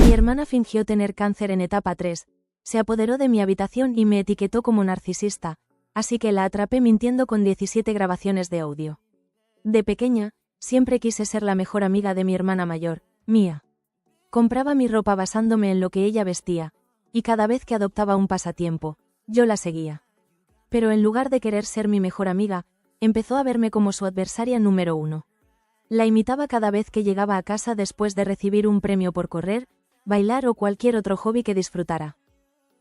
Mi hermana fingió tener cáncer en etapa 3, se apoderó de mi habitación y me etiquetó como narcisista, así que la atrapé mintiendo con 17 grabaciones de audio. De pequeña, siempre quise ser la mejor amiga de mi hermana mayor, Mía. Compraba mi ropa basándome en lo que ella vestía, y cada vez que adoptaba un pasatiempo, yo la seguía. Pero en lugar de querer ser mi mejor amiga, empezó a verme como su adversaria número 1. La imitaba cada vez que llegaba a casa después de recibir un premio por correr, bailar o cualquier otro hobby que disfrutara.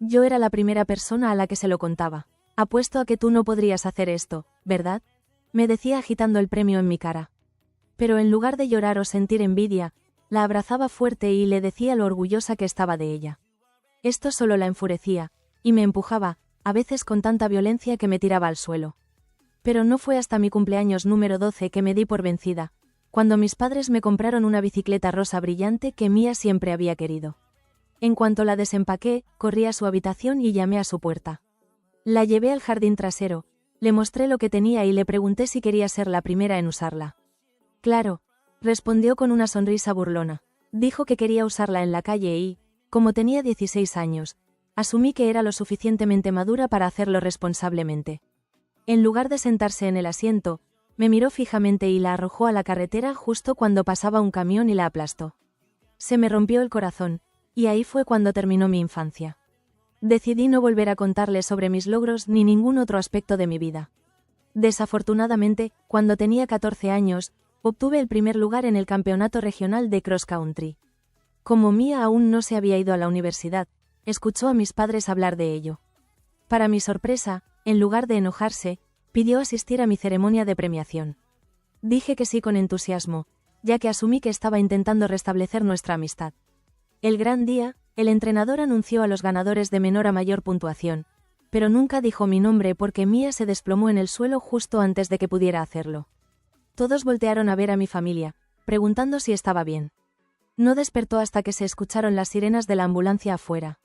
Yo era la primera persona a la que se lo contaba. Apuesto a que tú no podrías hacer esto, ¿verdad? Me decía agitando el premio en mi cara. Pero en lugar de llorar o sentir envidia, la abrazaba fuerte y le decía lo orgullosa que estaba de ella. Esto solo la enfurecía, y me empujaba, a veces con tanta violencia que me tiraba al suelo. Pero no fue hasta mi cumpleaños número 12 que me di por vencida, cuando mis padres me compraron una bicicleta rosa brillante que Mía siempre había querido. En cuanto la desempaqué, corrí a su habitación y llamé a su puerta. La llevé al jardín trasero, le mostré lo que tenía y le pregunté si quería ser la primera en usarla. Claro, respondió con una sonrisa burlona. Dijo que quería usarla en la calle y, como tenía 16 años, asumí que era lo suficientemente madura para hacerlo responsablemente. En lugar de sentarse en el asiento, me miró fijamente y la arrojó a la carretera justo cuando pasaba un camión y la aplastó. Se me rompió el corazón, y ahí fue cuando terminó mi infancia. Decidí no volver a contarle sobre mis logros ni ningún otro aspecto de mi vida. Desafortunadamente, cuando tenía 14 años, obtuve el primer lugar en el campeonato regional de cross country. Como Mía aún no se había ido a la universidad, escuchó a mis padres hablar de ello. Para mi sorpresa, en lugar de enojarse, pidió asistir a mi ceremonia de premiación. Dije que sí con entusiasmo, ya que asumí que estaba intentando restablecer nuestra amistad. El gran día, el entrenador anunció a los ganadores de menor a mayor puntuación, pero nunca dijo mi nombre porque Mía se desplomó en el suelo justo antes de que pudiera hacerlo. Todos voltearon a ver a mi familia, preguntando si estaba bien. No despertó hasta que se escucharon las sirenas de la ambulancia afuera.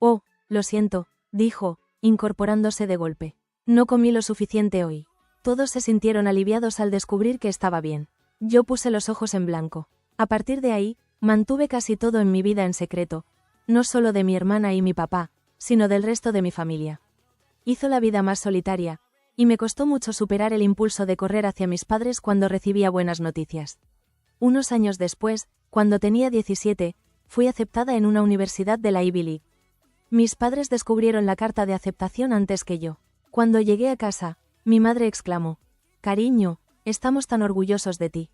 Oh, lo siento, dijo, incorporándose de golpe. No comí lo suficiente hoy. Todos se sintieron aliviados al descubrir que estaba bien. Yo puse los ojos en blanco. A partir de ahí, mantuve casi todo en mi vida en secreto, no solo de mi hermana y mi papá, sino del resto de mi familia. Hizo la vida más solitaria, y me costó mucho superar el impulso de correr hacia mis padres cuando recibía buenas noticias. Unos años después, cuando tenía 17, fui aceptada en una universidad de la Ivy League. Mis padres descubrieron la carta de aceptación antes que yo. Cuando llegué a casa, mi madre exclamó: «Cariño, estamos tan orgullosos de ti».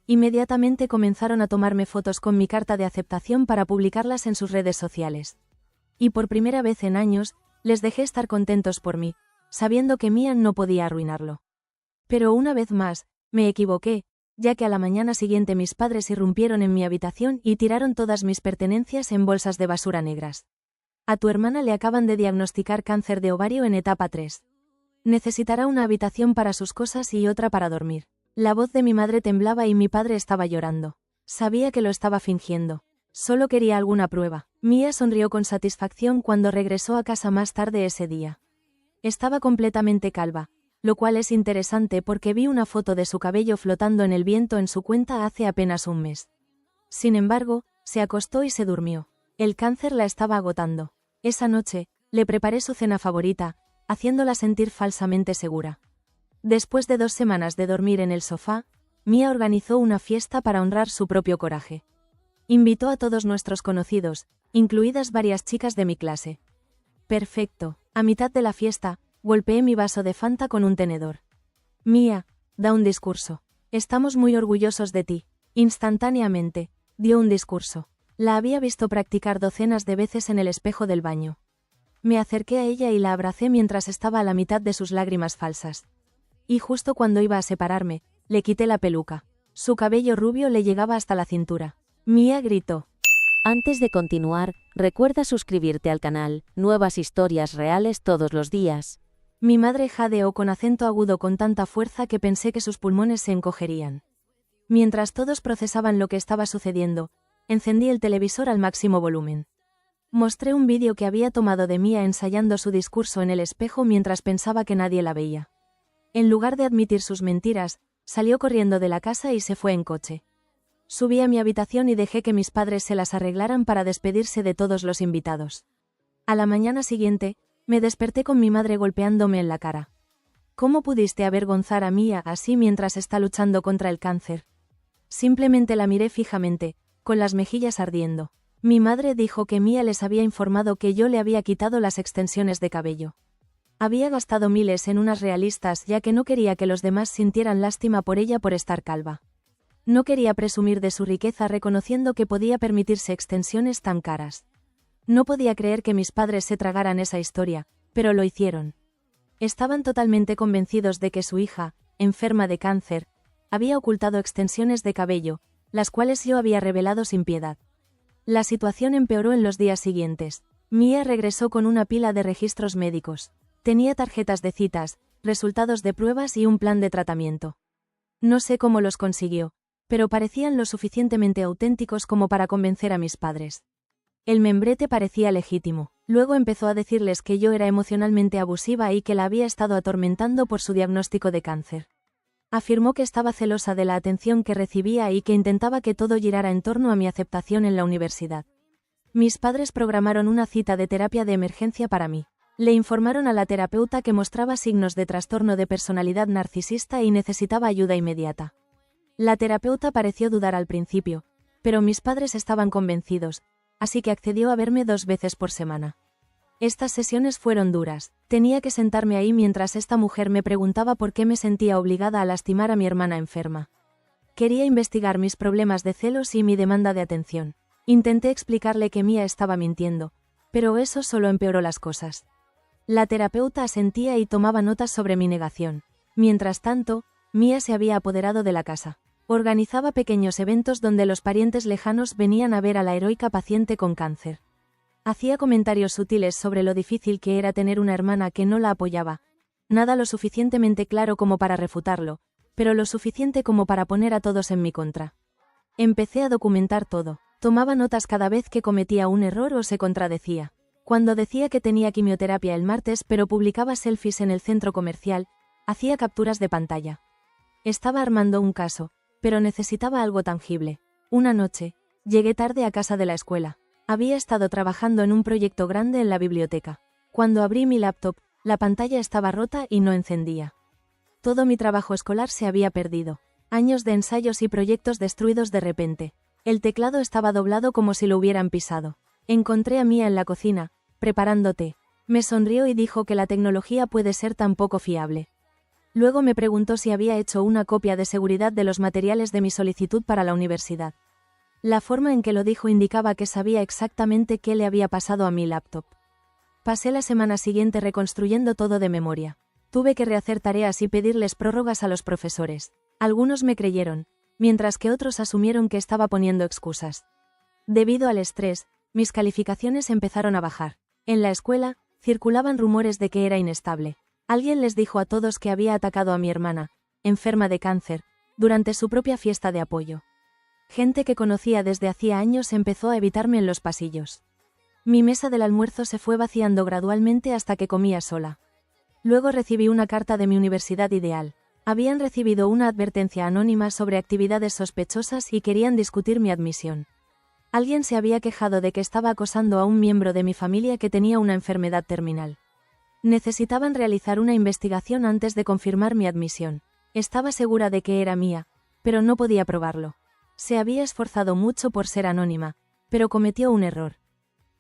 Inmediatamente comenzaron a tomarme fotos con mi carta de aceptación para publicarlas en sus redes sociales. Y por primera vez en años, les dejé estar contentos por mí, sabiendo que Mía no podía arruinarlo. Pero una vez más, me equivoqué, ya que a la mañana siguiente mis padres irrumpieron en mi habitación y tiraron todas mis pertenencias en bolsas de basura negras. A tu hermana le acaban de diagnosticar cáncer de ovario en etapa 3. Necesitará una habitación para sus cosas y otra para dormir. La voz de mi madre temblaba y mi padre estaba llorando. Sabía que lo estaba fingiendo. Solo quería alguna prueba. Mía sonrió con satisfacción cuando regresó a casa más tarde ese día. Estaba completamente calva, lo cual es interesante porque vi una foto de su cabello flotando en el viento en su cuenta hace apenas un mes. Sin embargo, se acostó y se durmió. El cáncer la estaba agotando. Esa noche, le preparé su cena favorita, haciéndola sentir falsamente segura. Después de 2 semanas de dormir en el sofá, Mía organizó una fiesta para honrar su propio coraje. Invitó a todos nuestros conocidos, incluidas varias chicas de mi clase. Perfecto. A mitad de la fiesta, golpeé mi vaso de Fanta con un tenedor. Mía, da un discurso. Estamos muy orgullosos de ti. Instantáneamente, dio un discurso. La había visto practicar docenas de veces en el espejo del baño. Me acerqué a ella y la abracé mientras estaba a la mitad de sus lágrimas falsas. Y justo cuando iba a separarme, le quité la peluca. Su cabello rubio le llegaba hasta la cintura. Mía gritó. Antes de continuar, recuerda suscribirte al canal, nuevas historias reales todos los días. Mi madre jadeó con acento agudo con tanta fuerza que pensé que sus pulmones se encogerían. Mientras todos procesaban lo que estaba sucediendo, encendí el televisor al máximo volumen. Mostré un vídeo que había tomado de Mía ensayando su discurso en el espejo mientras pensaba que nadie la veía. En lugar de admitir sus mentiras, salió corriendo de la casa y se fue en coche. Subí a mi habitación y dejé que mis padres se las arreglaran para despedirse de todos los invitados. A la mañana siguiente, me desperté con mi madre golpeándome en la cara. ¿Cómo pudiste avergonzar a Mia así mientras está luchando contra el cáncer? Simplemente la miré fijamente, con las mejillas ardiendo. Mi madre dijo que Mia les había informado que yo le había quitado las extensiones de cabello. Había gastado miles en unas realistas ya que no quería que los demás sintieran lástima por ella por estar calva. No quería presumir de su riqueza reconociendo que podía permitirse extensiones tan caras. No podía creer que mis padres se tragaran esa historia, pero lo hicieron. Estaban totalmente convencidos de que su hija, enferma de cáncer, había ocultado extensiones de cabello, las cuales yo había revelado sin piedad. La situación empeoró en los días siguientes. Mia regresó con una pila de registros médicos. Tenía tarjetas de citas, resultados de pruebas y un plan de tratamiento. No sé cómo los consiguió, pero parecían lo suficientemente auténticos como para convencer a mis padres. El membrete parecía legítimo. Luego empezó a decirles que yo era emocionalmente abusiva y que la había estado atormentando por su diagnóstico de cáncer. Afirmó que estaba celosa de la atención que recibía y que intentaba que todo girara en torno a mi aceptación en la universidad. Mis padres programaron una cita de terapia de emergencia para mí. Le informaron a la terapeuta que mostraba signos de trastorno de personalidad narcisista y necesitaba ayuda inmediata. La terapeuta pareció dudar al principio, pero mis padres estaban convencidos, así que accedió a verme 2 veces por semana. Estas sesiones fueron duras. Tenía que sentarme ahí mientras esta mujer me preguntaba por qué me sentía obligada a lastimar a mi hermana enferma. Quería investigar mis problemas de celos y mi demanda de atención. Intenté explicarle que Mia estaba mintiendo, pero eso solo empeoró las cosas. La terapeuta asentía y tomaba notas sobre mi negación. Mientras tanto, Mia se había apoderado de la casa. Organizaba pequeños eventos donde los parientes lejanos venían a ver a la heroica paciente con cáncer. Hacía comentarios sutiles sobre lo difícil que era tener una hermana que no la apoyaba. Nada lo suficientemente claro como para refutarlo, pero lo suficiente como para poner a todos en mi contra. Empecé a documentar todo. Tomaba notas cada vez que cometía un error o se contradecía. Cuando decía que tenía quimioterapia el martes pero publicaba selfies en el centro comercial, hacía capturas de pantalla. Estaba armando un caso, pero necesitaba algo tangible. Una noche, llegué tarde a casa de la escuela. Había estado trabajando en un proyecto grande en la biblioteca. Cuando abrí mi laptop, la pantalla estaba rota y no encendía. Todo mi trabajo escolar se había perdido. Años de ensayos y proyectos destruidos de repente. El teclado estaba doblado como si lo hubieran pisado. Encontré a Mia en la cocina, preparando té. Me sonrió y dijo que la tecnología puede ser tan poco fiable. Luego me preguntó si había hecho una copia de seguridad de los materiales de mi solicitud para la universidad. La forma en que lo dijo indicaba que sabía exactamente qué le había pasado a mi laptop. Pasé la semana siguiente reconstruyendo todo de memoria. Tuve que rehacer tareas y pedirles prórrogas a los profesores. Algunos me creyeron, mientras que otros asumieron que estaba poniendo excusas. Debido al estrés, mis calificaciones empezaron a bajar. En la escuela, circulaban rumores de que era inestable. Alguien les dijo a todos que había atacado a mi hermana, enferma de cáncer, durante su propia fiesta de apoyo. Gente que conocía desde hacía años empezó a evitarme en los pasillos. Mi mesa del almuerzo se fue vaciando gradualmente hasta que comía sola. Luego recibí una carta de mi universidad ideal. Habían recibido una advertencia anónima sobre actividades sospechosas y querían discutir mi admisión. Alguien se había quejado de que estaba acosando a un miembro de mi familia que tenía una enfermedad terminal. Necesitaban realizar una investigación antes de confirmar mi admisión. Estaba segura de que era mía, pero no podía probarlo. Se había esforzado mucho por ser anónima, pero cometió un error.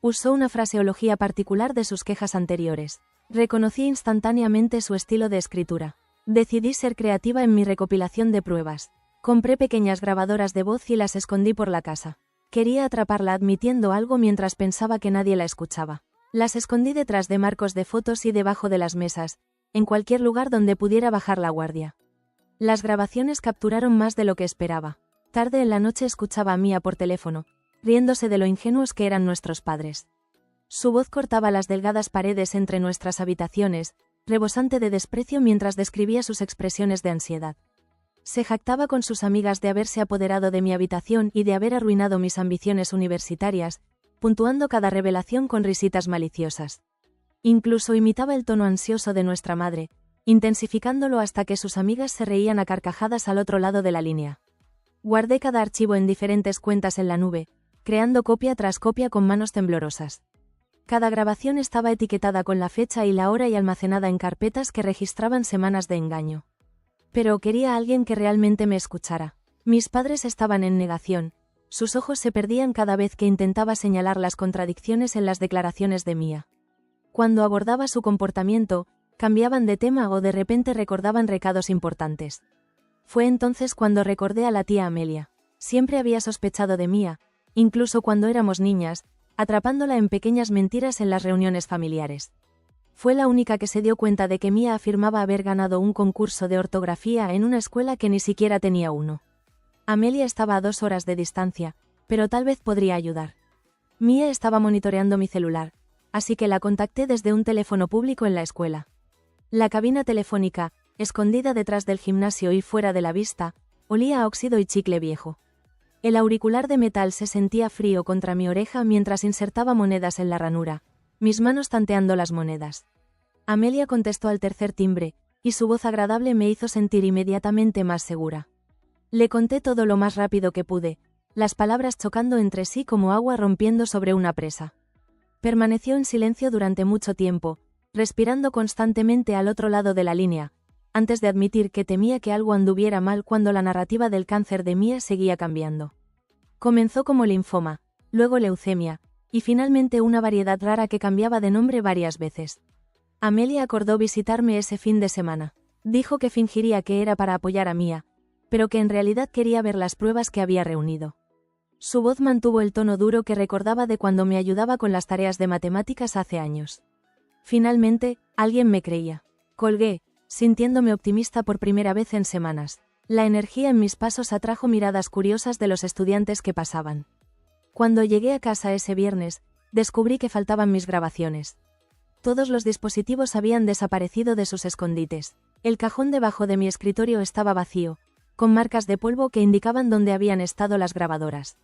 Usó una fraseología particular de sus quejas anteriores. Reconocí instantáneamente su estilo de escritura. Decidí ser creativa en mi recopilación de pruebas. Compré pequeñas grabadoras de voz y las escondí por la casa. Quería atraparla admitiendo algo mientras pensaba que nadie la escuchaba. Las escondí detrás de marcos de fotos y debajo de las mesas, en cualquier lugar donde pudiera bajar la guardia. Las grabaciones capturaron más de lo que esperaba. Tarde en la noche escuchaba a Mia por teléfono, riéndose de lo ingenuos que eran nuestros padres. Su voz cortaba las delgadas paredes entre nuestras habitaciones, rebosante de desprecio mientras describía sus expresiones de ansiedad. Se jactaba con sus amigas de haberse apoderado de mi habitación y de haber arruinado mis ambiciones universitarias, puntuando cada revelación con risitas maliciosas. Incluso imitaba el tono ansioso de nuestra madre, intensificándolo hasta que sus amigas se reían a carcajadas al otro lado de la línea. Guardé cada archivo en diferentes cuentas en la nube, creando copia tras copia con manos temblorosas. Cada grabación estaba etiquetada con la fecha y la hora y almacenada en carpetas que registraban semanas de engaño. Pero quería a alguien que realmente me escuchara. Mis padres estaban en negación. Sus ojos se perdían cada vez que intentaba señalar las contradicciones en las declaraciones de Mia. Cuando abordaba su comportamiento, cambiaban de tema o de repente recordaban recados importantes. Fue entonces cuando recordé a la tía Amelia. Siempre había sospechado de Mia, incluso cuando éramos niñas, atrapándola en pequeñas mentiras en las reuniones familiares. Fue la única que se dio cuenta de que Mia afirmaba haber ganado un concurso de ortografía en una escuela que ni siquiera tenía uno. Amelia estaba a 2 horas de distancia, pero tal vez podría ayudar. Mia estaba monitoreando mi celular, así que la contacté desde un teléfono público en la escuela. La cabina telefónica, escondida detrás del gimnasio y fuera de la vista, olía a óxido y chicle viejo. El auricular de metal se sentía frío contra mi oreja mientras insertaba monedas en la ranura, mis manos tanteando las monedas. Amelia contestó al tercer timbre, y su voz agradable me hizo sentir inmediatamente más segura. Le conté todo lo más rápido que pude, las palabras chocando entre sí como agua rompiendo sobre una presa. Permaneció en silencio durante mucho tiempo, respirando constantemente al otro lado de la línea, antes de admitir que temía que algo anduviera mal cuando la narrativa del cáncer de Mia seguía cambiando. Comenzó como linfoma, luego leucemia, y finalmente una variedad rara que cambiaba de nombre varias veces. Amelia acordó visitarme ese fin de semana. Dijo que fingiría que era para apoyar a Mia, pero que en realidad quería ver las pruebas que había reunido. Su voz mantuvo el tono duro que recordaba de cuando me ayudaba con las tareas de matemáticas hace años. Finalmente, alguien me creía. Colgué, sintiéndome optimista por primera vez en semanas. La energía en mis pasos atrajo miradas curiosas de los estudiantes que pasaban. Cuando llegué a casa ese viernes, descubrí que faltaban mis grabaciones. Todos los dispositivos habían desaparecido de sus escondites. El cajón debajo de mi escritorio estaba vacío, con marcas de polvo que indicaban dónde habían estado las grabadoras.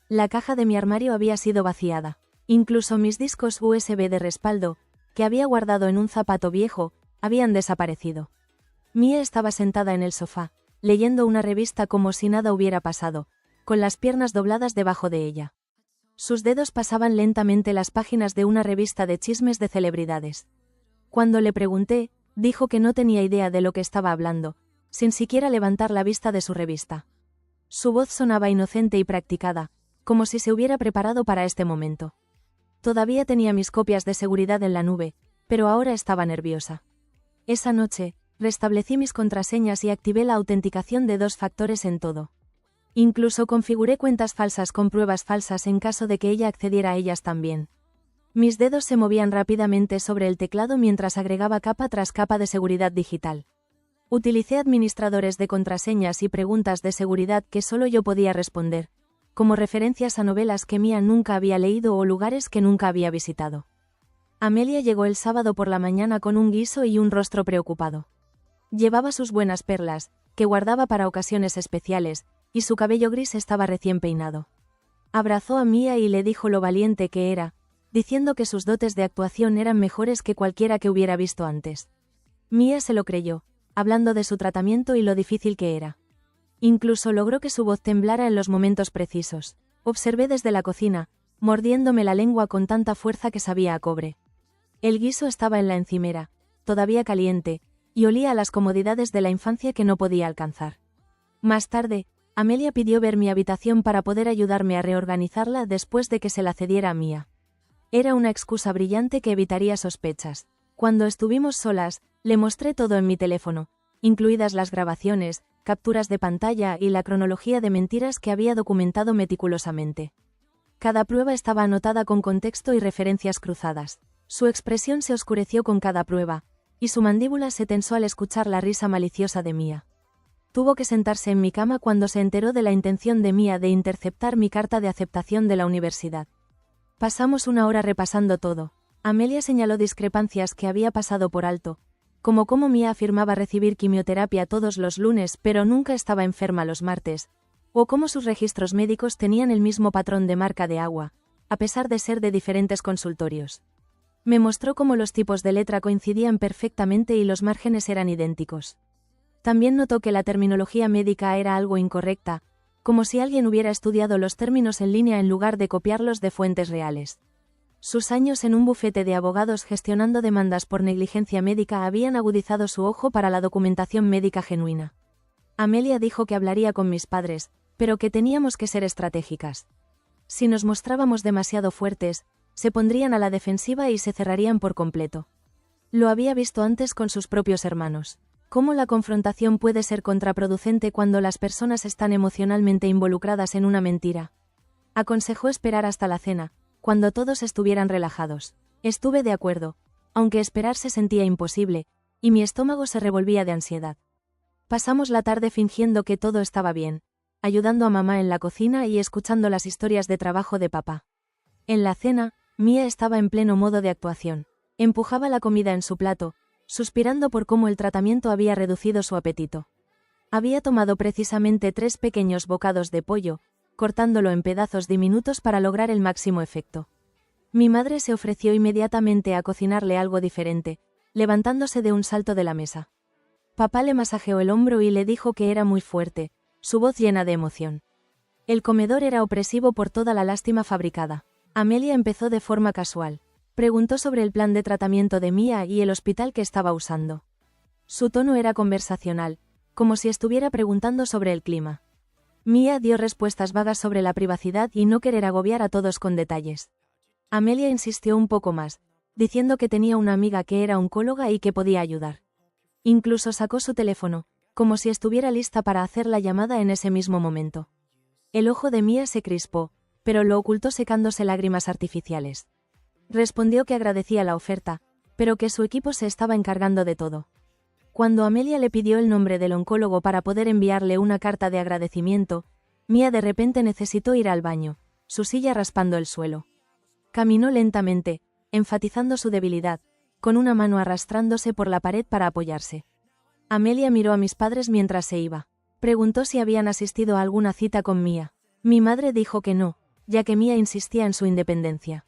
La caja de mi armario había sido vaciada. Incluso mis discos USB de respaldo, que había guardado en un zapato viejo, habían desaparecido. Mia estaba sentada en el sofá, leyendo una revista como si nada hubiera pasado, con las piernas dobladas debajo de ella. Sus dedos pasaban lentamente las páginas de una revista de chismes de celebridades. Cuando le pregunté, dijo que no tenía idea de lo que estaba hablando, sin siquiera levantar la vista de su revista. Su voz sonaba inocente y practicada, como si se hubiera preparado para este momento. Todavía tenía mis copias de seguridad en la nube, pero ahora estaba nerviosa. Esa noche, restablecí mis contraseñas y activé la autenticación de 2 factores en todo. Incluso configuré cuentas falsas con pruebas falsas en caso de que ella accediera a ellas también. Mis dedos se movían rápidamente sobre el teclado mientras agregaba capa tras capa de seguridad digital. Utilicé administradores de contraseñas y preguntas de seguridad que solo yo podía responder, como referencias a novelas que Mia nunca había leído o lugares que nunca había visitado. Amelia llegó el sábado por la mañana con un guiso y un rostro preocupado. Llevaba sus buenas perlas, que guardaba para ocasiones especiales, y su cabello gris estaba recién peinado. Abrazó a Mia y le dijo lo valiente que era, diciendo que sus dotes de actuación eran mejores que cualquiera que hubiera visto antes. Mia se lo creyó, hablando de su tratamiento y lo difícil que era. Incluso logró que su voz temblara en los momentos precisos. Observé desde la cocina, mordiéndome la lengua con tanta fuerza que sabía a cobre. El guiso estaba en la encimera, todavía caliente, y olía a las comodidades de la infancia que no podía alcanzar. Más tarde, Amelia pidió ver mi habitación para poder ayudarme a reorganizarla después de que se la cediera a Mia. Era una excusa brillante que evitaría sospechas. Cuando estuvimos solas, le mostré todo en mi teléfono, incluidas las grabaciones, capturas de pantalla y la cronología de mentiras que había documentado meticulosamente. Cada prueba estaba anotada con contexto y referencias cruzadas. Su expresión se oscureció con cada prueba, y su mandíbula se tensó al escuchar la risa maliciosa de Mia. Tuvo que sentarse en mi cama cuando se enteró de la intención de Mia de interceptar mi carta de aceptación de la universidad. Pasamos una hora repasando todo. Amelia señaló discrepancias que había pasado por alto, como cómo Mia afirmaba recibir quimioterapia todos los lunes pero nunca estaba enferma los martes, o cómo sus registros médicos tenían el mismo patrón de marca de agua, a pesar de ser de diferentes consultorios. Me mostró cómo los tipos de letra coincidían perfectamente y los márgenes eran idénticos. También notó que la terminología médica era algo incorrecta, como si alguien hubiera estudiado los términos en línea en lugar de copiarlos de fuentes reales. Sus años en un bufete de abogados gestionando demandas por negligencia médica habían agudizado su ojo para la documentación médica genuina. Amelia dijo que hablaría con mis padres, pero que teníamos que ser estratégicas. Si nos mostrábamos demasiado fuertes, se pondrían a la defensiva y se cerrarían por completo. Lo había visto antes con sus propios hermanos. Cómo la confrontación puede ser contraproducente cuando las personas están emocionalmente involucradas en una mentira. Aconsejó esperar hasta la cena, cuando todos estuvieran relajados. Estuve de acuerdo, aunque esperar se sentía imposible, y mi estómago se revolvía de ansiedad. Pasamos la tarde fingiendo que todo estaba bien, ayudando a mamá en la cocina y escuchando las historias de trabajo de papá. En la cena, Mia estaba en pleno modo de actuación. Empujaba la comida en su plato, suspirando por cómo el tratamiento había reducido su apetito. Había tomado precisamente 3 pequeños bocados de pollo, cortándolo en pedazos diminutos para lograr el máximo efecto. Mi madre se ofreció inmediatamente a cocinarle algo diferente, levantándose de un salto de la mesa. Papá le masajeó el hombro y le dijo que era muy fuerte, su voz llena de emoción. El comedor era opresivo por toda la lástima fabricada. Amelia empezó de forma casual. Preguntó sobre el plan de tratamiento de Mia y el hospital que estaba usando. Su tono era conversacional, como si estuviera preguntando sobre el clima. Mia dio respuestas vagas sobre la privacidad y no querer agobiar a todos con detalles. Amelia insistió un poco más, diciendo que tenía una amiga que era oncóloga y que podía ayudar. Incluso sacó su teléfono, como si estuviera lista para hacer la llamada en ese mismo momento. El ojo de Mia se crispó, pero lo ocultó secándose lágrimas artificiales. Respondió que agradecía la oferta, pero que su equipo se estaba encargando de todo. Cuando Amelia le pidió el nombre del oncólogo para poder enviarle una carta de agradecimiento, Mia de repente necesitó ir al baño, su silla raspando el suelo. Caminó lentamente, enfatizando su debilidad, con una mano arrastrándose por la pared para apoyarse. Amelia miró a mis padres mientras se iba. Preguntó si habían asistido a alguna cita con Mia. Mi madre dijo que no, ya que Mia insistía en su independencia.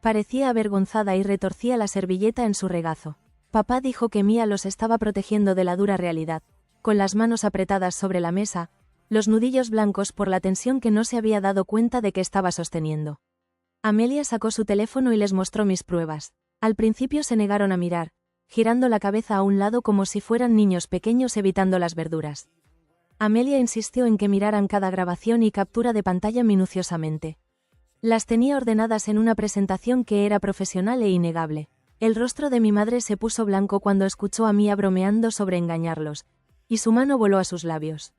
Parecía avergonzada y retorcía la servilleta en su regazo. Papá dijo que Mia los estaba protegiendo de la dura realidad, con las manos apretadas sobre la mesa, los nudillos blancos por la tensión que no se había dado cuenta de que estaba sosteniendo. Amelia sacó su teléfono y les mostró mis pruebas. Al principio se negaron a mirar, girando la cabeza a un lado como si fueran niños pequeños evitando las verduras. Amelia insistió en que miraran cada grabación y captura de pantalla minuciosamente. Las tenía ordenadas en una presentación que era profesional e innegable. El rostro de mi madre se puso blanco cuando escuchó a Mia bromeando sobre engañarlos, y su mano voló a sus labios.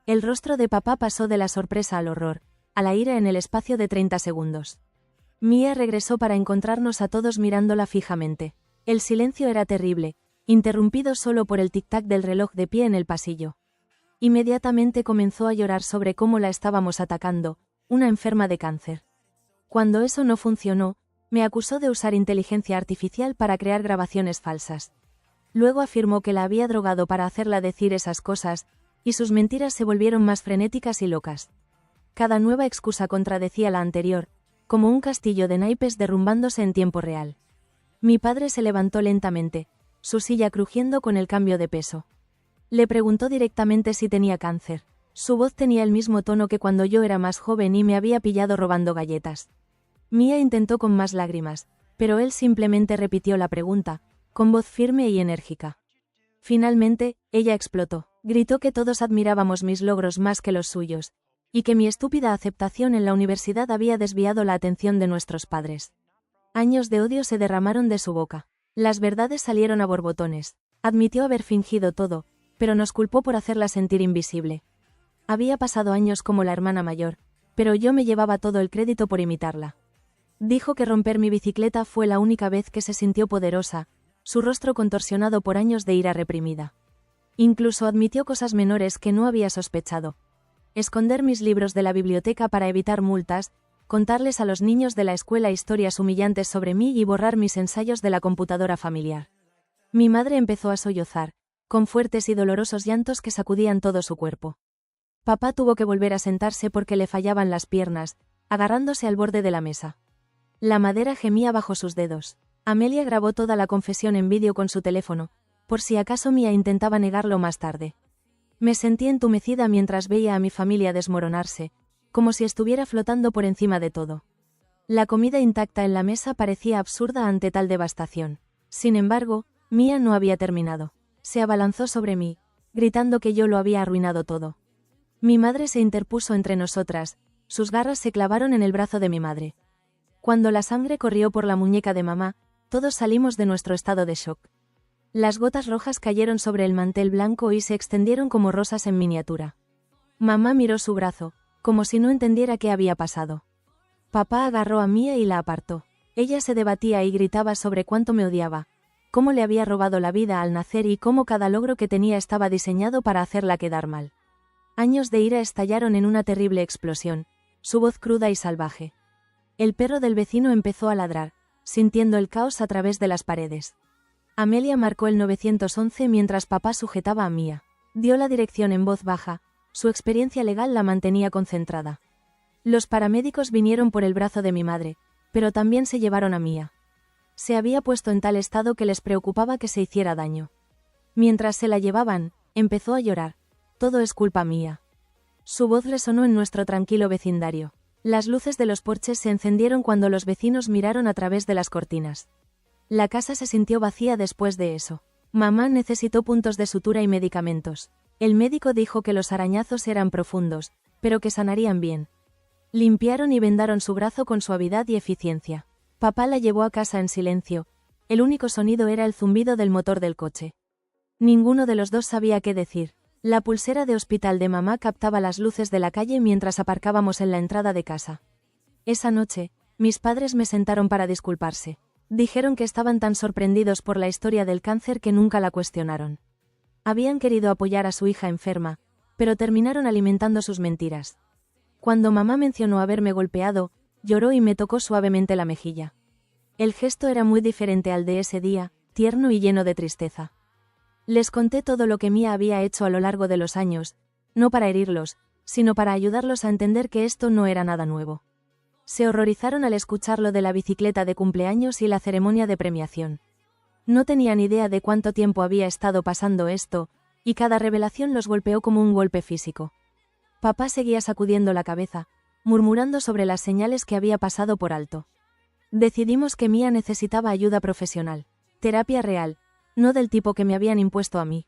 El rostro de papá pasó de la sorpresa al horror, a la ira en el espacio de 30 segundos. Mia regresó para encontrarnos a todos mirándola fijamente. El silencio era terrible, interrumpido solo por el tic-tac del reloj de pie en el pasillo. Inmediatamente comenzó a llorar sobre cómo la estábamos atacando, una enferma de cáncer. Cuando eso no funcionó, me acusó de usar inteligencia artificial para crear grabaciones falsas. Luego afirmó que la había drogado para hacerla decir esas cosas, y sus mentiras se volvieron más frenéticas y locas. Cada nueva excusa contradecía la anterior, como un castillo de naipes derrumbándose en tiempo real. Mi padre se levantó lentamente, su silla crujiendo con el cambio de peso. Le preguntó directamente si tenía cáncer. Su voz tenía el mismo tono que cuando yo era más joven y me había pillado robando galletas. Mia intentó con más lágrimas, pero él simplemente repitió la pregunta, con voz firme y enérgica. Finalmente, ella explotó. Gritó que todos admirábamos mis logros más que los suyos, y que mi estúpida aceptación en la universidad había desviado la atención de nuestros padres. Años de odio se derramaron de su boca. Las verdades salieron a borbotones. Admitió haber fingido todo, pero nos culpó por hacerla sentir invisible. Había pasado años como la hermana mayor, pero yo me llevaba todo el crédito por imitarla. Dijo que romper mi bicicleta fue la única vez que se sintió poderosa, su rostro contorsionado por años de ira reprimida. Incluso admitió cosas menores que no había sospechado. Esconder mis libros de la biblioteca para evitar multas, contarles a los niños de la escuela historias humillantes sobre mí y borrar mis ensayos de la computadora familiar. Mi madre empezó a sollozar, con fuertes y dolorosos llantos que sacudían todo su cuerpo. Papá tuvo que volver a sentarse porque le fallaban las piernas, agarrándose al borde de la mesa. La madera gemía bajo sus dedos. Amelia grabó toda la confesión en vídeo con su teléfono, por si acaso Mia intentaba negarlo más tarde. Me sentí entumecida mientras veía a mi familia desmoronarse, como si estuviera flotando por encima de todo. La comida intacta en la mesa parecía absurda ante tal devastación. Sin embargo, Mia no había terminado. Se abalanzó sobre mí, gritando que yo lo había arruinado todo. Mi madre se interpuso entre nosotras, sus garras se clavaron en el brazo de mi madre. Cuando la sangre corrió por la muñeca de mamá, todos salimos de nuestro estado de shock. Las gotas rojas cayeron sobre el mantel blanco y se extendieron como rosas en miniatura. Mamá miró su brazo, como si no entendiera qué había pasado. Papá agarró a Mia y la apartó. Ella se debatía y gritaba sobre cuánto me odiaba, cómo le había robado la vida al nacer y cómo cada logro que tenía estaba diseñado para hacerla quedar mal. Años de ira estallaron en una terrible explosión, su voz cruda y salvaje. El perro del vecino empezó a ladrar, sintiendo el caos a través de las paredes. Amelia marcó el 911 mientras papá sujetaba a Mia. Dio la dirección en voz baja, su experiencia legal la mantenía concentrada. Los paramédicos vinieron por el brazo de mi madre, pero también se llevaron a Mia. Se había puesto en tal estado que les preocupaba que se hiciera daño. Mientras se la llevaban, empezó a llorar. Todo es culpa mía. Su voz resonó en nuestro tranquilo vecindario. Las luces de los porches se encendieron cuando los vecinos miraron a través de las cortinas. La casa se sintió vacía después de eso. Mamá necesitó puntos de sutura y medicamentos. El médico dijo que los arañazos eran profundos, pero que sanarían bien. Limpiaron y vendaron su brazo con suavidad y eficiencia. Papá la llevó a casa en silencio. El único sonido era el zumbido del motor del coche. Ninguno de los dos sabía qué decir. La pulsera de hospital de mamá captaba las luces de la calle mientras aparcábamos en la entrada de casa. Esa noche, mis padres me sentaron para disculparse. Dijeron que estaban tan sorprendidos por la historia del cáncer que nunca la cuestionaron. Habían querido apoyar a su hija enferma, pero terminaron alimentando sus mentiras. Cuando mamá mencionó haberme golpeado, lloró y me tocó suavemente la mejilla. El gesto era muy diferente al de ese día, tierno y lleno de tristeza. Les conté todo lo que Mia había hecho a lo largo de los años, no para herirlos, sino para ayudarlos a entender que esto no era nada nuevo. Se horrorizaron al escuchar lo de la bicicleta de cumpleaños y la ceremonia de premiación. No tenían idea de cuánto tiempo había estado pasando esto, y cada revelación los golpeó como un golpe físico. Papá seguía sacudiendo la cabeza, murmurando sobre las señales que había pasado por alto. Decidimos que Mia necesitaba ayuda profesional, terapia real, no del tipo que me habían impuesto a mí.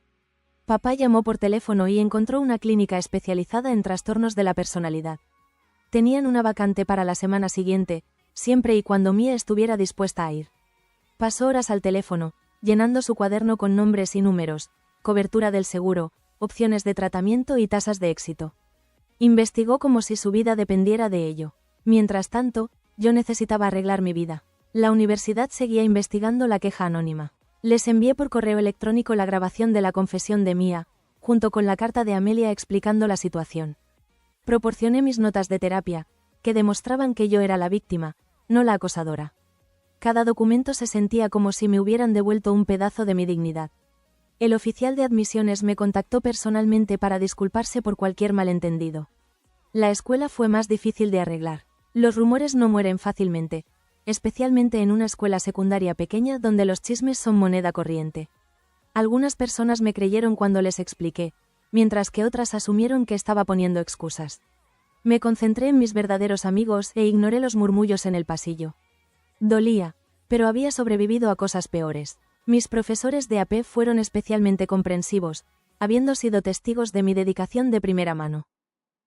Papá llamó por teléfono y encontró una clínica especializada en trastornos de la personalidad. Tenían una vacante para la semana siguiente, siempre y cuando Mia estuviera dispuesta a ir. Pasó horas al teléfono, llenando su cuaderno con nombres y números, cobertura del seguro, opciones de tratamiento y tasas de éxito. Investigó como si su vida dependiera de ello. Mientras tanto, yo necesitaba arreglar mi vida. La universidad seguía investigando la queja anónima. Les envié por correo electrónico la grabación de la confesión de Mia, junto con la carta de Amelia explicando la situación. Proporcioné mis notas de terapia, que demostraban que yo era la víctima, no la acosadora. Cada documento se sentía como si me hubieran devuelto un pedazo de mi dignidad. El oficial de admisiones me contactó personalmente para disculparse por cualquier malentendido. La escuela fue más difícil de arreglar. Los rumores no mueren fácilmente, especialmente en una escuela secundaria pequeña donde los chismes son moneda corriente. Algunas personas me creyeron cuando les expliqué, mientras que otras asumieron que estaba poniendo excusas. Me concentré en mis verdaderos amigos e ignoré los murmullos en el pasillo. Dolía, pero había sobrevivido a cosas peores. Mis profesores de AP fueron especialmente comprensivos, habiendo sido testigos de mi dedicación de primera mano.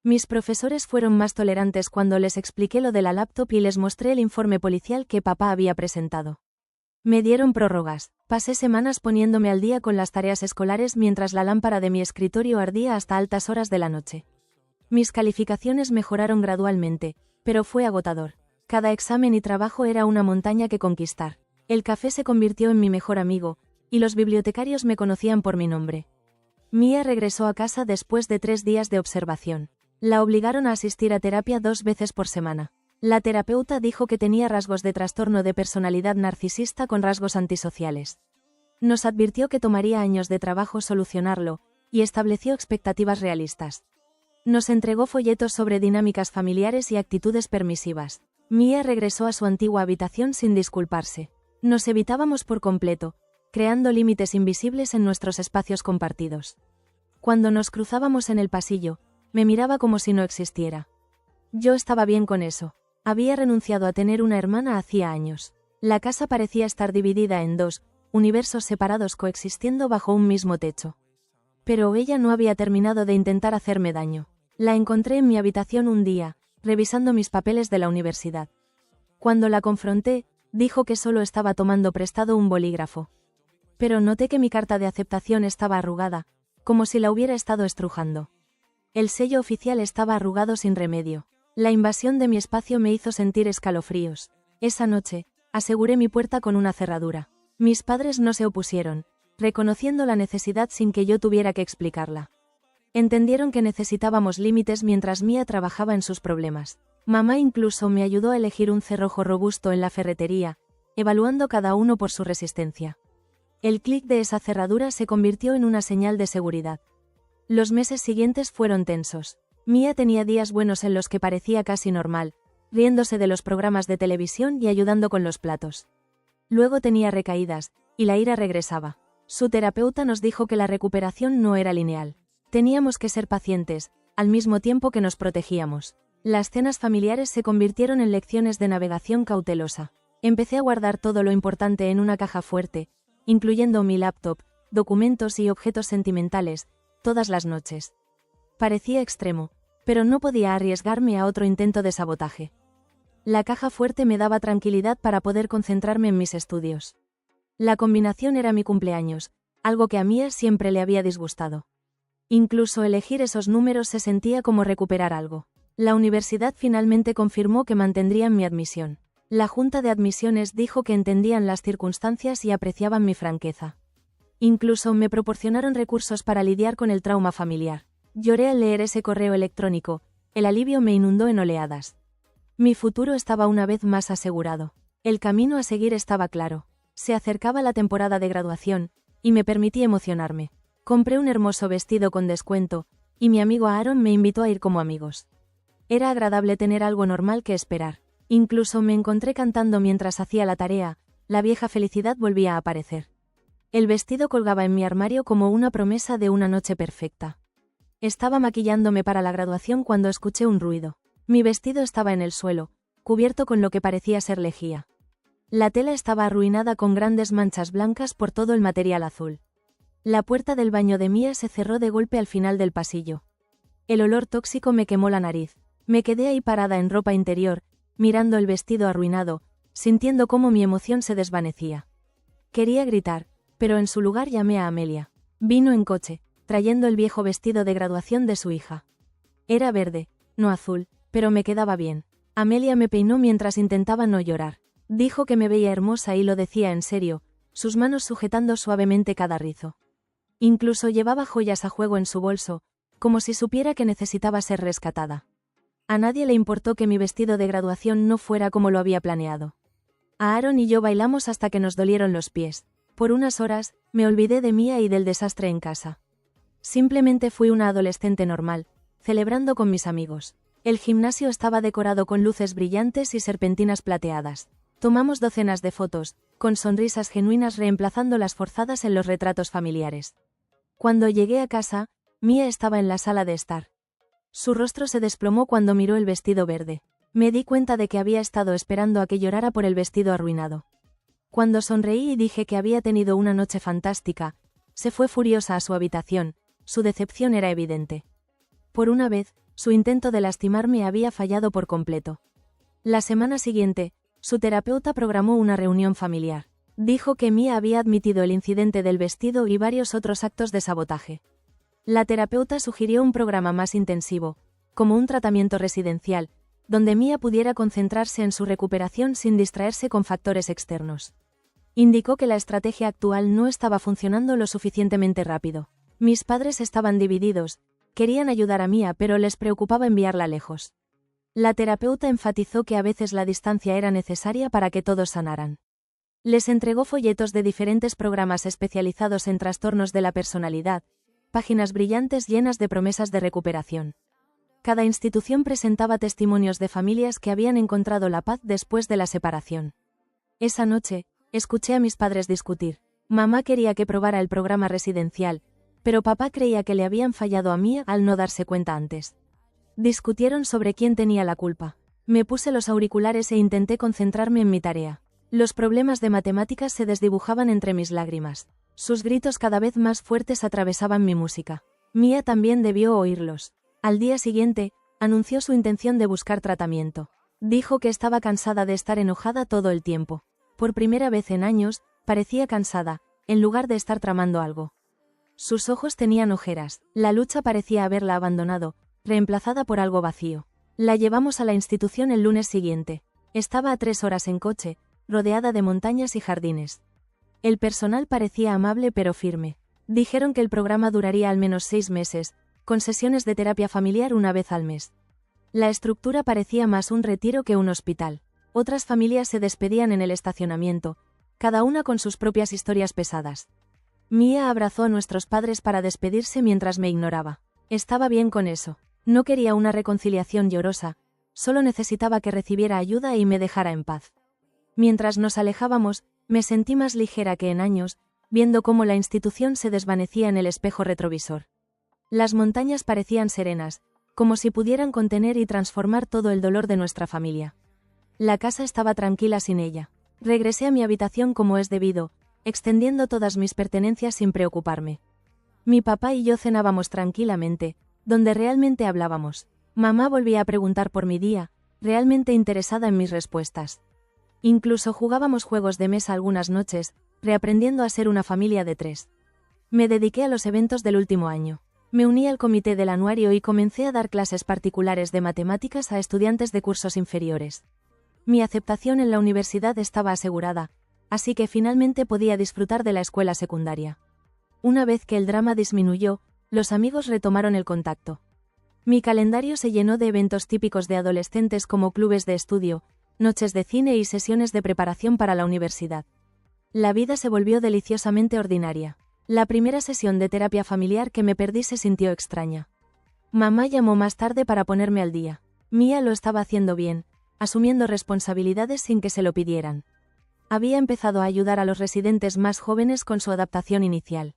Mis profesores fueron más tolerantes cuando les expliqué lo de la laptop y les mostré el informe policial que papá había presentado. Me dieron prórrogas. Pasé semanas poniéndome al día con las tareas escolares mientras la lámpara de mi escritorio ardía hasta altas horas de la noche. Mis calificaciones mejoraron gradualmente, pero fue agotador. Cada examen y trabajo era una montaña que conquistar. El café se convirtió en mi mejor amigo, y los bibliotecarios me conocían por mi nombre. Mia regresó a casa después de 3 días de observación. La obligaron a asistir a terapia 2 veces por semana. La terapeuta dijo que tenía rasgos de trastorno de personalidad narcisista con rasgos antisociales. Nos advirtió que tomaría años de trabajo solucionarlo, y estableció expectativas realistas. Nos entregó folletos sobre dinámicas familiares y actitudes permisivas. Mia regresó a su antigua habitación sin disculparse. Nos evitábamos por completo, creando límites invisibles en nuestros espacios compartidos. Cuando nos cruzábamos en el pasillo, me miraba como si no existiera. Yo estaba bien con eso. Había renunciado a tener una hermana hacía años. La casa parecía estar dividida en dos, universos separados coexistiendo bajo un mismo techo. Pero ella no había terminado de intentar hacerme daño. La encontré en mi habitación un día, revisando mis papeles de la universidad. Cuando la confronté, dijo que solo estaba tomando prestado un bolígrafo. Pero noté que mi carta de aceptación estaba arrugada, como si la hubiera estado estrujando. El sello oficial estaba arrugado sin remedio. La invasión de mi espacio me hizo sentir escalofríos. Esa noche, aseguré mi puerta con una cerradura. Mis padres no se opusieron, reconociendo la necesidad sin que yo tuviera que explicarla. Entendieron que necesitábamos límites mientras Mía trabajaba en sus problemas. Mamá incluso me ayudó a elegir un cerrojo robusto en la ferretería, evaluando cada uno por su resistencia. El clic de esa cerradura se convirtió en una señal de seguridad. Los meses siguientes fueron tensos. Mía tenía días buenos en los que parecía casi normal, riéndose de los programas de televisión y ayudando con los platos. Luego tenía recaídas, y la ira regresaba. Su terapeuta nos dijo que la recuperación no era lineal. Teníamos que ser pacientes, al mismo tiempo que nos protegíamos. Las cenas familiares se convirtieron en lecciones de navegación cautelosa. Empecé a guardar todo lo importante en una caja fuerte, incluyendo mi laptop, documentos y objetos sentimentales, todas las noches. Parecía extremo, pero no podía arriesgarme a otro intento de sabotaje. La caja fuerte me daba tranquilidad para poder concentrarme en mis estudios. La combinación era mi cumpleaños, algo que a Mía siempre le había disgustado. Incluso elegir esos números se sentía como recuperar algo. La universidad finalmente confirmó que mantendrían mi admisión. La junta de admisiones dijo que entendían las circunstancias y apreciaban mi franqueza. Incluso me proporcionaron recursos para lidiar con el trauma familiar. Lloré al leer ese correo electrónico, el alivio me inundó en oleadas. Mi futuro estaba una vez más asegurado. El camino a seguir estaba claro. Se acercaba la temporada de graduación, y me permití emocionarme. Compré un hermoso vestido con descuento, y mi amigo Aaron me invitó a ir como amigos. Era agradable tener algo normal que esperar. Incluso me encontré cantando mientras hacía la tarea, la vieja felicidad volvía a aparecer. El vestido colgaba en mi armario como una promesa de una noche perfecta. Estaba maquillándome para la graduación cuando escuché un ruido. Mi vestido estaba en el suelo, cubierto con lo que parecía ser lejía. La tela estaba arruinada con grandes manchas blancas por todo el material azul. La puerta del baño de Mía se cerró de golpe al final del pasillo. El olor tóxico me quemó la nariz. Me quedé ahí parada en ropa interior, mirando el vestido arruinado, sintiendo cómo mi emoción se desvanecía. Quería gritar, pero en su lugar llamé a Amelia. Vino en coche, trayendo el viejo vestido de graduación de su hija. Era verde, no azul, pero me quedaba bien. Amelia me peinó mientras intentaba no llorar. Dijo que me veía hermosa y lo decía en serio, sus manos sujetando suavemente cada rizo. Incluso llevaba joyas a juego en su bolso, como si supiera que necesitaba ser rescatada. A nadie le importó que mi vestido de graduación no fuera como lo había planeado. A Aaron y yo bailamos hasta que nos dolieron los pies. Por unas horas, me olvidé de Mía y del desastre en casa. Simplemente fui una adolescente normal, celebrando con mis amigos. El gimnasio estaba decorado con luces brillantes y serpentinas plateadas. Tomamos docenas de fotos, con sonrisas genuinas reemplazando las forzadas en los retratos familiares. Cuando llegué a casa, Mía estaba en la sala de estar. Su rostro se desplomó cuando miró el vestido verde. Me di cuenta de que había estado esperando a que llorara por el vestido arruinado. Cuando sonreí y dije que había tenido una noche fantástica, se fue furiosa a su habitación, su decepción era evidente. Por una vez, su intento de lastimarme había fallado por completo. La semana siguiente, su terapeuta programó una reunión familiar. Dijo que Mía había admitido el incidente del vestido y varios otros actos de sabotaje. La terapeuta sugirió un programa más intensivo, como un tratamiento residencial, donde Mía pudiera concentrarse en su recuperación sin distraerse con factores externos. Indicó que la estrategia actual no estaba funcionando lo suficientemente rápido. Mis padres estaban divididos, querían ayudar a Mía pero les preocupaba enviarla lejos. La terapeuta enfatizó que a veces la distancia era necesaria para que todos sanaran. Les entregó folletos de diferentes programas especializados en trastornos de la personalidad, páginas brillantes llenas de promesas de recuperación. Cada institución presentaba testimonios de familias que habían encontrado la paz después de la separación. Esa noche, escuché a mis padres discutir. Mamá quería que probara el programa residencial, pero papá creía que le habían fallado a Mía al no darse cuenta antes. Discutieron sobre quién tenía la culpa. Me puse los auriculares e intenté concentrarme en mi tarea. Los problemas de matemáticas se desdibujaban entre mis lágrimas. Sus gritos cada vez más fuertes atravesaban mi música. Mía también debió oírlos. Al día siguiente, anunció su intención de buscar tratamiento. Dijo que estaba cansada de estar enojada todo el tiempo. Por primera vez en años, parecía cansada, en lugar de estar tramando algo. Sus ojos tenían ojeras, la lucha parecía haberla abandonado, reemplazada por algo vacío. La llevamos a la institución el lunes siguiente. Estaba a 3 horas en coche, rodeada de montañas y jardines. El personal parecía amable pero firme. Dijeron que el programa duraría al menos 6 meses, con sesiones de terapia familiar una vez al mes. La estructura parecía más un retiro que un hospital. Otras familias se despedían en el estacionamiento, cada una con sus propias historias pesadas. Mía abrazó a nuestros padres para despedirse mientras me ignoraba. Estaba bien con eso. No quería una reconciliación llorosa, solo necesitaba que recibiera ayuda y me dejara en paz. Mientras nos alejábamos, me sentí más ligera que en años, viendo cómo la institución se desvanecía en el espejo retrovisor. Las montañas parecían serenas, como si pudieran contener y transformar todo el dolor de nuestra familia. La casa estaba tranquila sin ella. Regresé a mi habitación como es debido, extendiendo todas mis pertenencias sin preocuparme. Mi papá y yo cenábamos tranquilamente, donde realmente hablábamos. Mamá volvía a preguntar por mi día, realmente interesada en mis respuestas. Incluso jugábamos juegos de mesa algunas noches, reaprendiendo a ser una familia de 3. Me dediqué a los eventos del último año. Me uní al comité del anuario y comencé a dar clases particulares de matemáticas a estudiantes de cursos inferiores. Mi aceptación en la universidad estaba asegurada, así que finalmente podía disfrutar de la escuela secundaria. Una vez que el drama disminuyó, los amigos retomaron el contacto. Mi calendario se llenó de eventos típicos de adolescentes como clubes de estudio, noches de cine y sesiones de preparación para la universidad. La vida se volvió deliciosamente ordinaria. La primera sesión de terapia familiar que me perdí se sintió extraña. Mamá llamó más tarde para ponerme al día. Mía lo estaba haciendo bien, asumiendo responsabilidades sin que se lo pidieran. Había empezado a ayudar a los residentes más jóvenes con su adaptación inicial.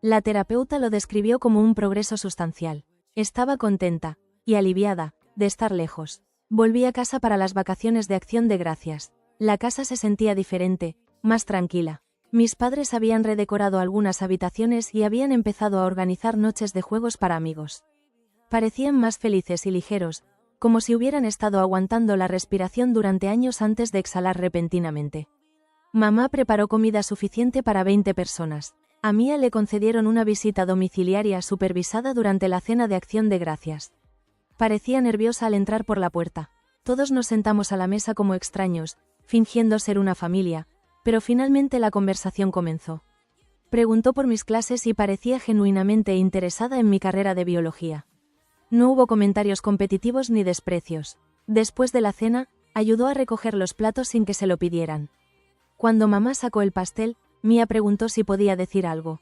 La terapeuta lo describió como un progreso sustancial. Estaba contenta, y aliviada, de estar lejos. Volví a casa para las vacaciones de Acción de Gracias. La casa se sentía diferente, más tranquila. Mis padres habían redecorado algunas habitaciones y habían empezado a organizar noches de juegos para amigos. Parecían más felices y ligeros, como si hubieran estado aguantando la respiración durante años antes de exhalar repentinamente. Mamá preparó comida suficiente para 20 personas. A Mía le concedieron una visita domiciliaria supervisada durante la cena de Acción de Gracias. Parecía nerviosa al entrar por la puerta. Todos nos sentamos a la mesa como extraños, fingiendo ser una familia, pero finalmente la conversación comenzó. Preguntó por mis clases y parecía genuinamente interesada en mi carrera de biología. No hubo comentarios competitivos ni desprecios. Después de la cena, ayudó a recoger los platos sin que se lo pidieran. Cuando mamá sacó el pastel, Mía preguntó si podía decir algo.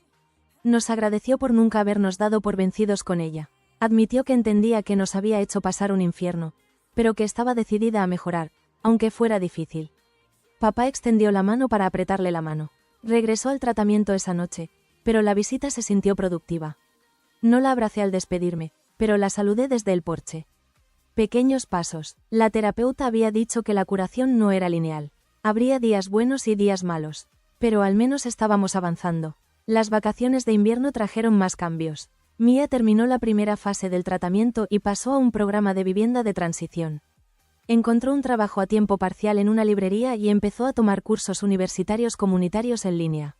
Nos agradeció por nunca habernos dado por vencidos con ella. Admitió que entendía que nos había hecho pasar un infierno, pero que estaba decidida a mejorar, aunque fuera difícil. Papá extendió la mano para apretarle la mano. Regresó al tratamiento esa noche, pero la visita se sintió productiva. No la abracé al despedirme, pero la saludé desde el porche. Pequeños pasos. La terapeuta había dicho que la curación no era lineal. Habría días buenos y días malos. Pero al menos estábamos avanzando. Las vacaciones de invierno trajeron más cambios. Mía terminó la primera fase del tratamiento y pasó a un programa de vivienda de transición. Encontró un trabajo a tiempo parcial en una librería y empezó a tomar cursos universitarios comunitarios en línea.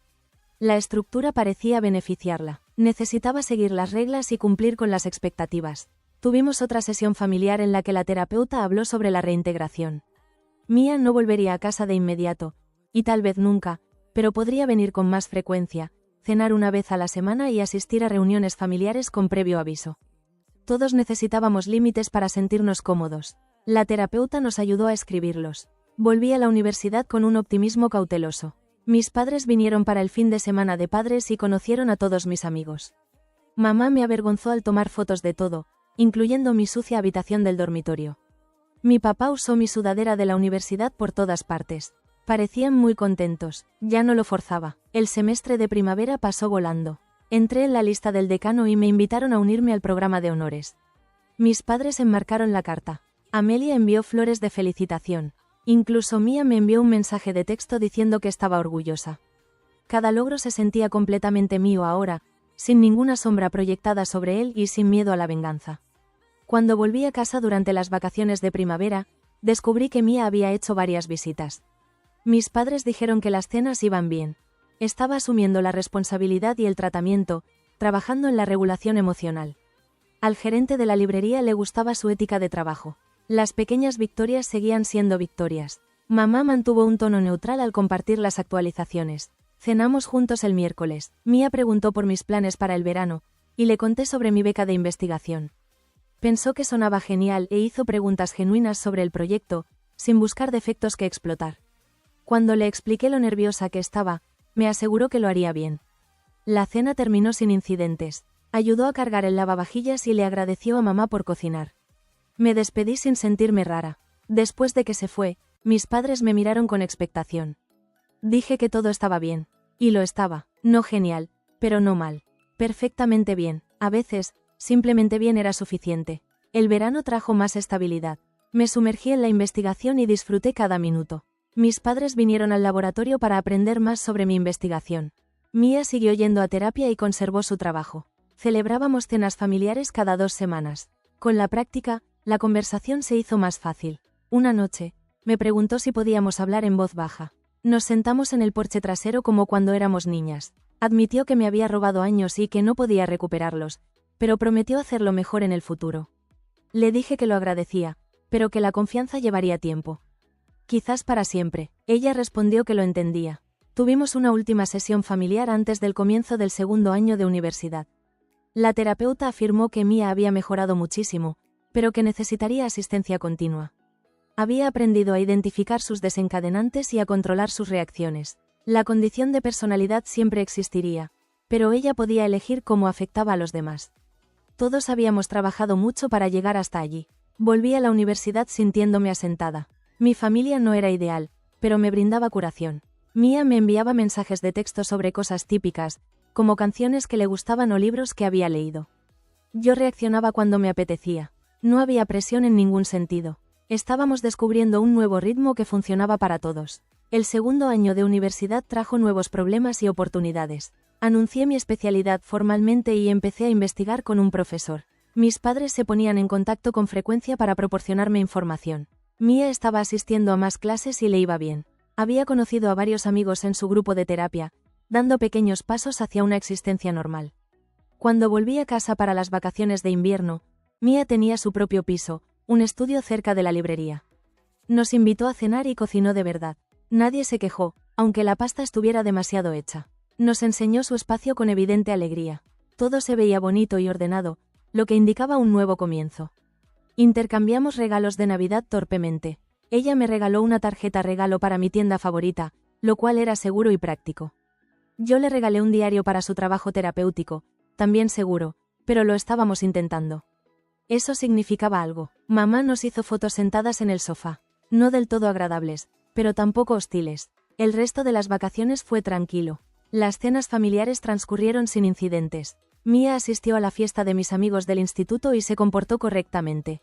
La estructura parecía beneficiarla. Necesitaba seguir las reglas y cumplir con las expectativas. Tuvimos otra sesión familiar en la que la terapeuta habló sobre la reintegración. Mía no volvería a casa de inmediato, y tal vez nunca, pero podría venir con más frecuencia, cenar una vez a la semana y asistir a reuniones familiares con previo aviso. Todos necesitábamos límites para sentirnos cómodos. La terapeuta nos ayudó a escribirlos. Volví a la universidad con un optimismo cauteloso. Mis padres vinieron para el fin de semana de padres y conocieron a todos mis amigos. Mamá me avergonzó al tomar fotos de todo, incluyendo mi sucia habitación del dormitorio. Mi papá usó mi sudadera de la universidad por todas partes. Parecían muy contentos, ya no lo forzaba. El semestre de primavera pasó volando. Entré en la lista del decano y me invitaron a unirme al programa de honores. Mis padres enmarcaron la carta. Amelia envió flores de felicitación. Incluso Mía me envió un mensaje de texto diciendo que estaba orgullosa. Cada logro se sentía completamente mío ahora, sin ninguna sombra proyectada sobre él y sin miedo a la venganza. Cuando volví a casa durante las vacaciones de primavera, descubrí que Mía había hecho varias visitas. Mis padres dijeron que las cenas iban bien. Estaba asumiendo la responsabilidad y el tratamiento, trabajando en la regulación emocional. Al gerente de la librería le gustaba su ética de trabajo. Las pequeñas victorias seguían siendo victorias. Mamá mantuvo un tono neutral al compartir las actualizaciones. Cenamos juntos el miércoles. Mía preguntó por mis planes para el verano, y le conté sobre mi beca de investigación. Pensó que sonaba genial e hizo preguntas genuinas sobre el proyecto, sin buscar defectos que explotar. Cuando le expliqué lo nerviosa que estaba, me aseguró que lo haría bien. La cena terminó sin incidentes. Ayudó a cargar el lavavajillas y le agradeció a mamá por cocinar. Me despedí sin sentirme rara. Después de que se fue, mis padres me miraron con expectación. Dije que todo estaba bien. Y lo estaba. No genial, pero no mal. Perfectamente bien. A veces, simplemente bien era suficiente. El verano trajo más estabilidad. Me sumergí en la investigación y disfruté cada minuto. Mis padres vinieron al laboratorio para aprender más sobre mi investigación. Mía siguió yendo a terapia y conservó su trabajo. Celebrábamos cenas familiares cada 2 semanas. Con la práctica, la conversación se hizo más fácil. Una noche, me preguntó si podíamos hablar en voz baja. Nos sentamos en el porche trasero como cuando éramos niñas. Admitió que me había robado años y que no podía recuperarlos, pero prometió hacerlo mejor en el futuro. Le dije que lo agradecía, pero que la confianza llevaría tiempo. Quizás para siempre. Ella respondió que lo entendía. Tuvimos una última sesión familiar antes del comienzo del segundo año de universidad. La terapeuta afirmó que Mía había mejorado muchísimo, pero que necesitaría asistencia continua. Había aprendido a identificar sus desencadenantes y a controlar sus reacciones. La condición de personalidad siempre existiría, pero ella podía elegir cómo afectaba a los demás. Todos habíamos trabajado mucho para llegar hasta allí. Volví a la universidad sintiéndome asentada. Mi familia no era ideal, pero me brindaba curación. Mía me enviaba mensajes de texto sobre cosas típicas, como canciones que le gustaban o libros que había leído. Yo reaccionaba cuando me apetecía. No había presión en ningún sentido. Estábamos descubriendo un nuevo ritmo que funcionaba para todos. El segundo año de universidad trajo nuevos problemas y oportunidades. Anuncié mi especialidad formalmente y empecé a investigar con un profesor. Mis padres se ponían en contacto con frecuencia para proporcionarme información. Mía estaba asistiendo a más clases y le iba bien. Había conocido a varios amigos en su grupo de terapia, dando pequeños pasos hacia una existencia normal. Cuando volví a casa para las vacaciones de invierno, Mía tenía su propio piso, un estudio cerca de la librería. Nos invitó a cenar y cocinó de verdad. Nadie se quejó, aunque la pasta estuviera demasiado hecha. Nos enseñó su espacio con evidente alegría. Todo se veía bonito y ordenado, lo que indicaba un nuevo comienzo. Intercambiamos regalos de Navidad torpemente. Ella me regaló una tarjeta regalo para mi tienda favorita, lo cual era seguro y práctico. Yo le regalé un diario para su trabajo terapéutico, también seguro, pero lo estábamos intentando. Eso significaba algo. Mamá nos hizo fotos sentadas en el sofá. No del todo agradables, pero tampoco hostiles. El resto de las vacaciones fue tranquilo. Las cenas familiares transcurrieron sin incidentes. Mía asistió a la fiesta de mis amigos del instituto y se comportó correctamente.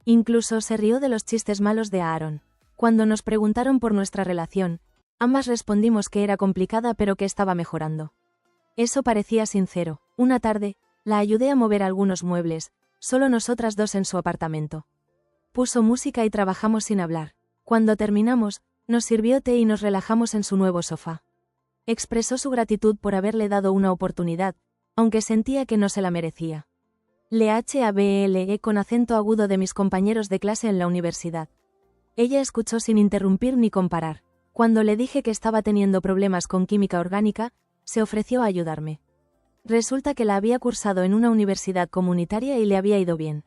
Incluso se rió de los chistes malos de Aaron. Cuando nos preguntaron por nuestra relación, ambas respondimos que era complicada pero que estaba mejorando. Eso parecía sincero. Una tarde, la ayudé a mover algunos muebles, solo nosotras dos en su apartamento. Puso música y trabajamos sin hablar. Cuando terminamos, nos sirvió té y nos relajamos en su nuevo sofá. Expresó su gratitud por haberle dado una oportunidad, aunque sentía que no se la merecía. Le hablé con acento agudo de mis compañeros de clase en la universidad. Ella escuchó sin interrumpir ni comparar. Cuando le dije que estaba teniendo problemas con química orgánica, se ofreció a ayudarme. Resulta que la había cursado en una universidad comunitaria y le había ido bien.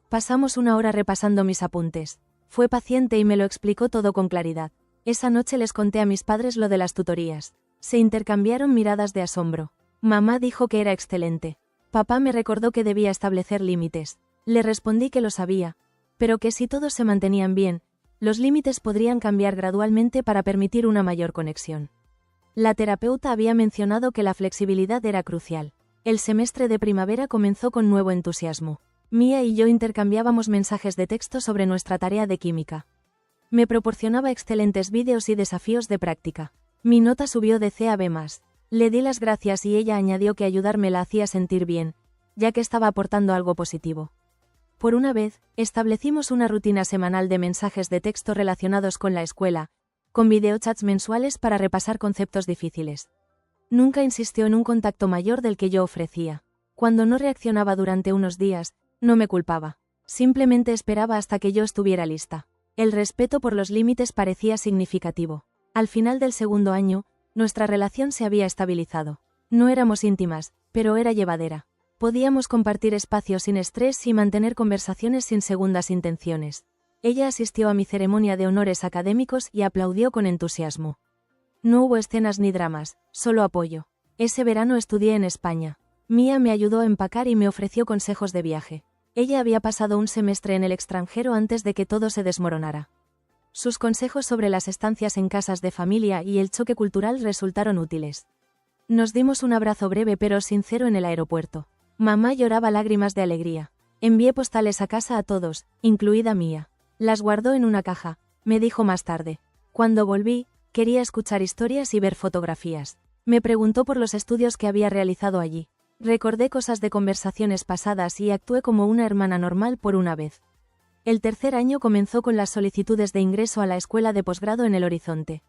Pasamos una hora repasando mis apuntes. Fue paciente y me lo explicó todo con claridad. Esa noche les conté a mis padres lo de las tutorías. Se intercambiaron miradas de asombro. Mamá dijo que era excelente. Papá me recordó que debía establecer límites. Le respondí que lo sabía, pero que si todos se mantenían bien, los límites podrían cambiar gradualmente para permitir una mayor conexión. La terapeuta había mencionado que la flexibilidad era crucial. El semestre de primavera comenzó con nuevo entusiasmo. Mia y yo intercambiábamos mensajes de texto sobre nuestra tarea de química. Me proporcionaba excelentes vídeos y desafíos de práctica. Mi nota subió de C a B+. Le di las gracias y ella añadió que ayudarme la hacía sentir bien, ya que estaba aportando algo positivo. Por una vez, establecimos una rutina semanal de mensajes de texto relacionados con la escuela, con videochats mensuales para repasar conceptos difíciles. Nunca insistió en un contacto mayor del que yo ofrecía. Cuando no reaccionaba durante unos días, no me culpaba. Simplemente esperaba hasta que yo estuviera lista. El respeto por los límites parecía significativo. Al final del segundo año, nuestra relación se había estabilizado. No éramos íntimas, pero era llevadera. Podíamos compartir espacios sin estrés y mantener conversaciones sin segundas intenciones. Ella asistió a mi ceremonia de honores académicos y aplaudió con entusiasmo. No hubo escenas ni dramas, solo apoyo. Ese verano estudié en España. Mia me ayudó a empacar y me ofreció consejos de viaje. Ella había pasado un semestre en el extranjero antes de que todo se desmoronara. Sus consejos sobre las estancias en casas de familia y el choque cultural resultaron útiles. Nos dimos un abrazo breve pero sincero en el aeropuerto. Mamá lloraba lágrimas de alegría. Envié postales a casa a todos, incluida Mia. Las guardó en una caja, me dijo más tarde. Cuando volví, quería escuchar historias y ver fotografías. Me preguntó por los estudios que había realizado allí. Recordé cosas de conversaciones pasadas y actué como una hermana normal por una vez. El tercer año comenzó con las solicitudes de ingreso a la escuela de posgrado en el horizonte.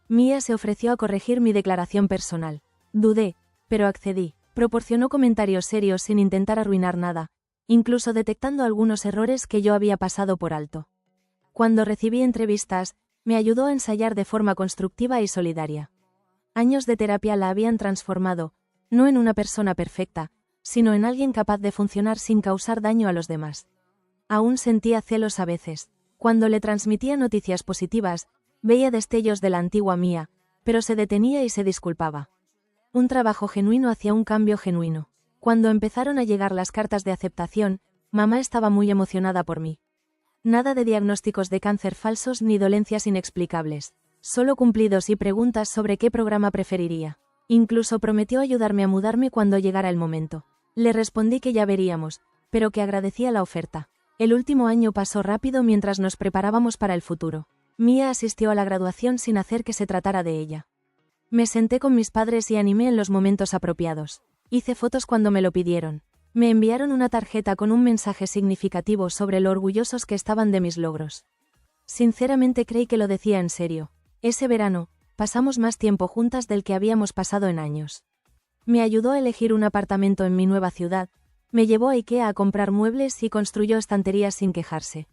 Mia se ofreció a corregir mi declaración personal. Dudé, pero accedí. Proporcionó comentarios serios sin intentar arruinar nada, incluso detectando algunos errores que yo había pasado por alto. Cuando recibí entrevistas, me ayudó a ensayar de forma constructiva y solidaria. Años de terapia la habían transformado, no en una persona perfecta, sino en alguien capaz de funcionar sin causar daño a los demás. Aún sentía celos a veces. Cuando le transmitía noticias positivas, veía destellos de la antigua Mia, pero se detenía y se disculpaba. Un trabajo genuino hacia un cambio genuino. Cuando empezaron a llegar las cartas de aceptación, mamá estaba muy emocionada por mí. Nada de diagnósticos de cáncer falsos ni dolencias inexplicables. Solo cumplidos y preguntas sobre qué programa preferiría. Incluso prometió ayudarme a mudarme cuando llegara el momento. Le respondí que ya veríamos, pero que agradecía la oferta. El último año pasó rápido mientras nos preparábamos para el futuro. Mia asistió a la graduación sin hacer que se tratara de ella. Me senté con mis padres y animé en los momentos apropiados. Hice fotos cuando me lo pidieron. Me enviaron una tarjeta con un mensaje significativo sobre lo orgullosos que estaban de mis logros. Sinceramente creí que lo decía en serio. Ese verano, pasamos más tiempo juntas del que habíamos pasado en años. Me ayudó a elegir un apartamento en mi nueva ciudad, me llevó a IKEA a comprar muebles y construyó estanterías sin quejarse.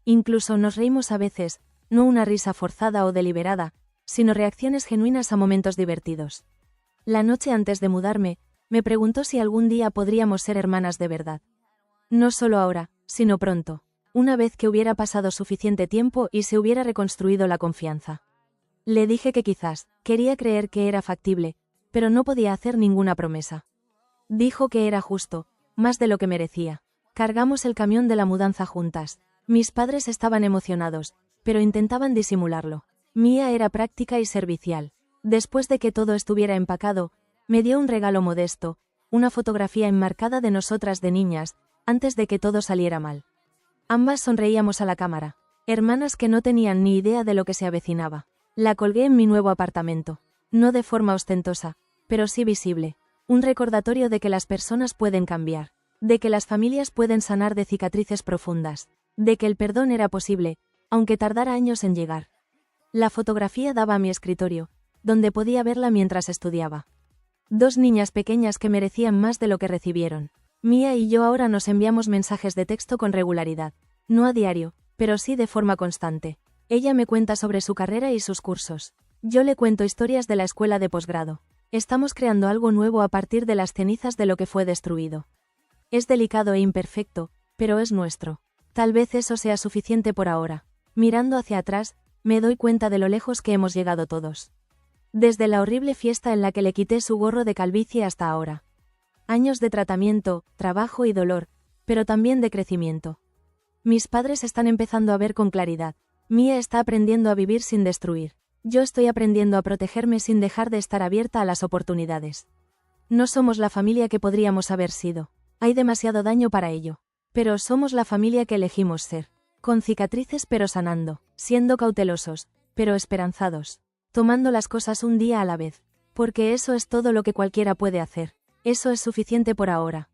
Incluso nos reímos a veces, no una risa forzada o deliberada, sino reacciones genuinas a momentos divertidos. La noche antes de mudarme, me preguntó si algún día podríamos ser hermanas de verdad. No solo ahora, sino pronto, una vez que hubiera pasado suficiente tiempo y se hubiera reconstruido la confianza. Le dije que quizás, quería creer que era factible, pero no podía hacer ninguna promesa. Dijo que era justo, más de lo que merecía. Cargamos el camión de la mudanza juntas. Mis padres estaban emocionados, pero intentaban disimularlo. Mia era práctica y servicial. Después de que todo estuviera empacado, me dio un regalo modesto, una fotografía enmarcada de nosotras de niñas, antes de que todo saliera mal. Ambas sonreíamos a la cámara, hermanas que no tenían ni idea de lo que se avecinaba. La colgué en mi nuevo apartamento, no de forma ostentosa, pero sí visible, un recordatorio de que las personas pueden cambiar, de que las familias pueden sanar de cicatrices profundas, de que el perdón era posible, aunque tardara años en llegar. La fotografía daba a mi escritorio, donde podía verla mientras estudiaba. 2 niñas pequeñas que merecían más de lo que recibieron. Mia y yo ahora nos enviamos mensajes de texto con regularidad, no a diario, pero sí de forma constante. Ella me cuenta sobre su carrera y sus cursos. Yo le cuento historias de la escuela de posgrado. Estamos creando algo nuevo a partir de las cenizas de lo que fue destruido. Es delicado e imperfecto, pero es nuestro. Tal vez eso sea suficiente por ahora. Mirando hacia atrás, me doy cuenta de lo lejos que hemos llegado todos. Desde la horrible fiesta en la que le quité su gorro de calvicie hasta ahora. Años de tratamiento, trabajo y dolor, pero también de crecimiento. Mis padres están empezando a ver con claridad. Mia está aprendiendo a vivir sin destruir. Yo estoy aprendiendo a protegerme sin dejar de estar abierta a las oportunidades. No somos la familia que podríamos haber sido. Hay demasiado daño para ello. Pero somos la familia que elegimos ser. Con cicatrices pero sanando. Siendo cautelosos, pero esperanzados. Tomando las cosas un día a la vez. Porque eso es todo lo que cualquiera puede hacer. Eso es suficiente por ahora.